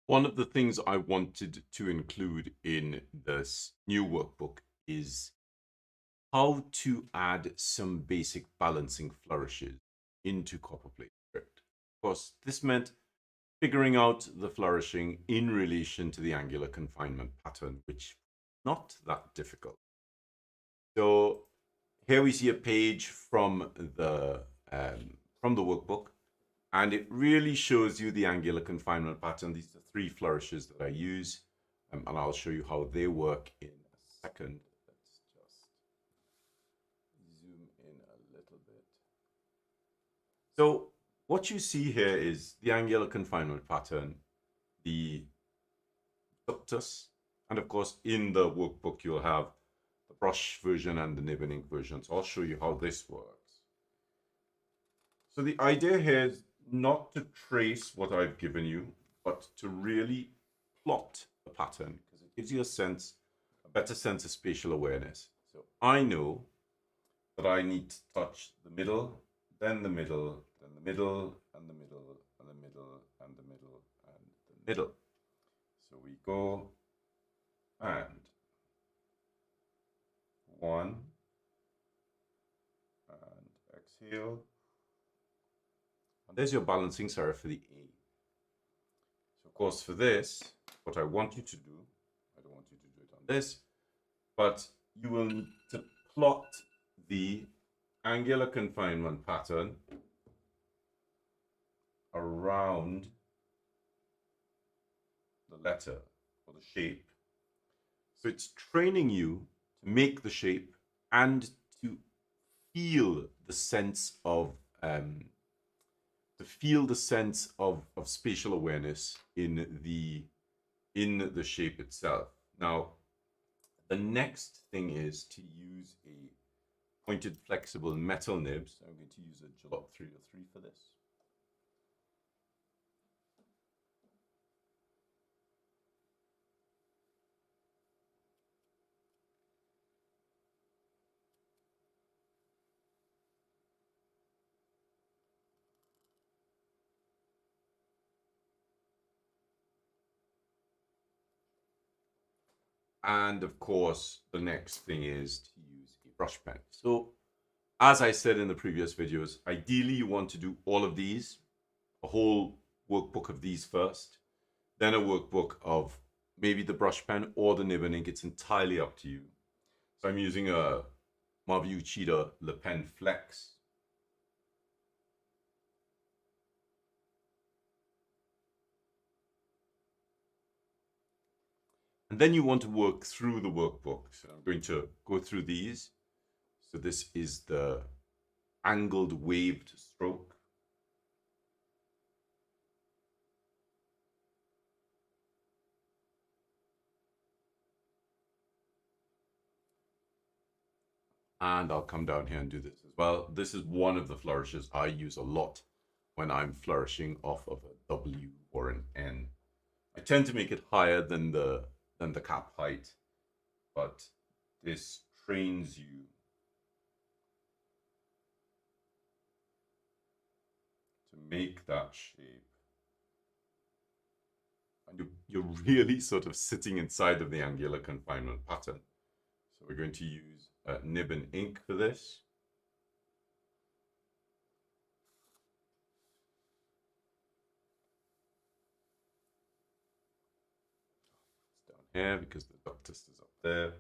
One of the things I wanted to include in this new workbook is how to add some basic balancing flourishes into Copperplate script. Of course, this meant figuring out the flourishing in relation to the Angular confinement pattern, which is not that difficult. So here we see a page from the workbook, and it really shows you the Angular confinement pattern. These are 3 flourishes that I use, and I'll show you how they work in a second. Let's just zoom in a little bit. So what you see here is the Angular confinement pattern, the ductus, and of course in the workbook you'll have the brush version and the nib and ink version. So I'll show you how this works. So the idea here is not to trace what I've given you, but to really plot the pattern, because it gives you a better sense of spatial awareness. So I know that I need to touch the middle, then the middle, then the middle, and the middle, and the middle, and the middle, and the middle. So we go and 1, and exhale. And there's your balancing serif for the A. So of course for this, what I want you to do, I don't want you to do it on this, but you will need to plot the angular confinement pattern around the letter or the shape. So it's training you to make the shape and to feel the sense of spatial awareness in the shape itself. Now, the next thing is to use a pointed flexible metal nib. So I'm going to use a Jalop 303 for this. And of course, the next thing is to use a brush pen. So as I said in the previous videos, ideally you want to do all of these, a whole workbook of these first, then a workbook of maybe the brush pen or the nib and ink. It's entirely up to you. So I'm using a Majuscule Le Pen Flex. And then you want to work through the workbook. So I'm going to go through these. So this is the angled waved stroke. And I'll come down here and do this as well. This is one of the flourishes I use a lot when I'm flourishing off of a W or an N. I tend to make it higher than the cap height, but this trains you to make that shape. And you're really sort of sitting inside of the angular confinement pattern. So we're going to use nib and ink for this. It's down here because the ductus is up there.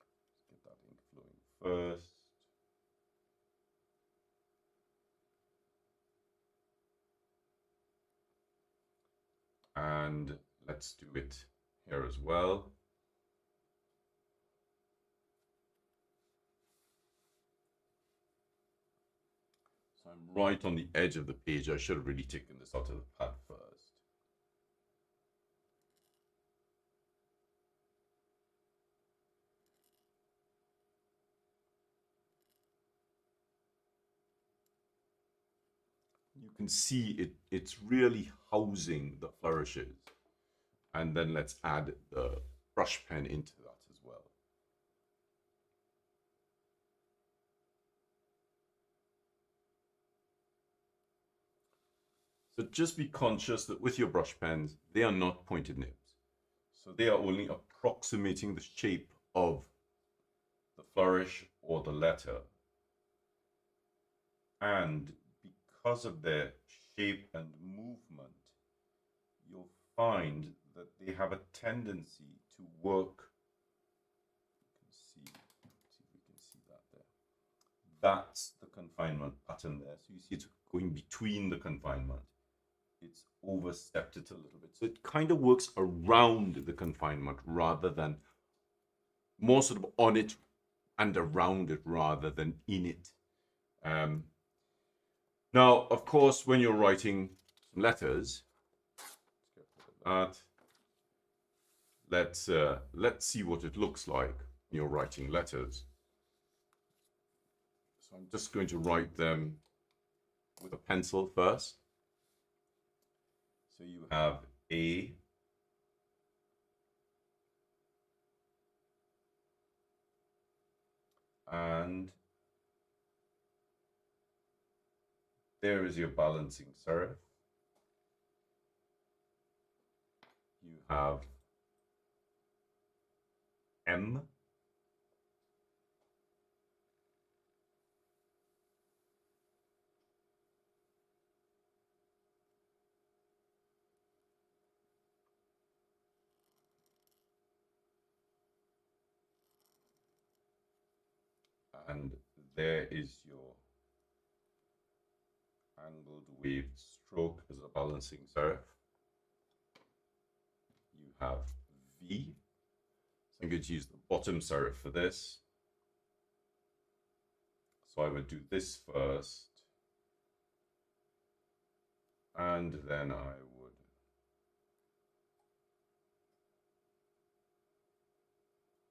Let's get that ink flowing first. And let's do it here as well. So I'm right on the edge of the page. I should have really taken this out of the pad first. You can see it's really housing the flourishes. And then let's add the brush pen into that as well. So just be conscious that with your brush pens, they are not pointed nibs. So they are only approximating the shape of the flourish or the letter. And because of their shape and movement, you'll find that they have a tendency to work. You can see if we can see that there. That's the confinement pattern there. So you see it's going between the confinement. It's overstepped it a little bit. So it kind of works around the confinement rather than more sort of on it and around it rather than in it. Now, of course, when you're writing some letters, let's see what it looks like when you're writing letters. So I'm just going to write them with a pencil first. So you have A, and there is your balancing serif. You have M, and there is your angled waved stroke as a balancing serif. You have V. So I'm going to use the bottom serif for this. So I would do this first, and then I would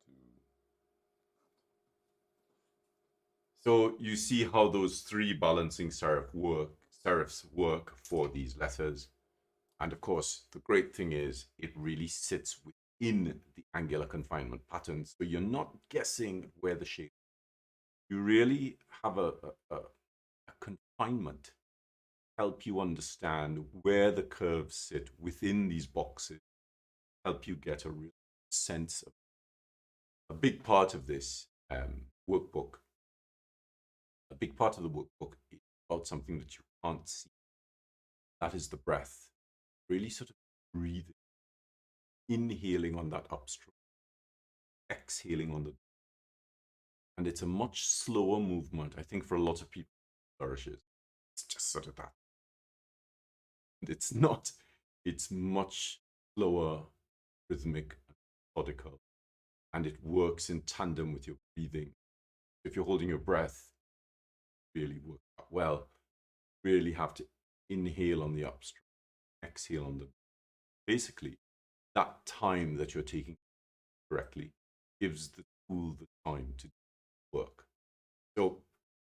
do. So you see how those three balancing serifs work for these letters. And of course, the great thing is it really sits within the Angular Confinement pattern. So you're not guessing where the shape is. You really have a confinement help you understand where the curves sit within these boxes, help you get a real sense of a big part of this workbook. A big part of the workbook is about something that you can't see. That is the breath. Really sort of breathing, inhaling on that upstroke, exhaling on the. And it's a much slower movement. I think for a lot of people, flourishes. It's just sort of that. And it's not, it's much slower, rhythmic, methodical, and it works in tandem with your breathing. If you're holding your breath, really work out well. Really have to inhale on the upstroke, exhale on the. Basically, that time that you're taking correctly gives the tool the time to work. So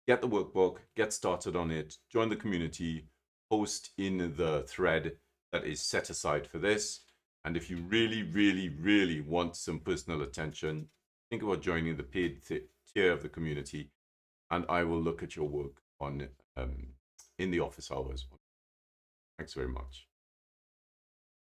get the workbook, get started on it, join the community, post in the thread that is set aside for this. And if you really, really, really want some personal attention, think about joining the paid tier of the community, and I will look at your work on in the office hours. Thanks very much.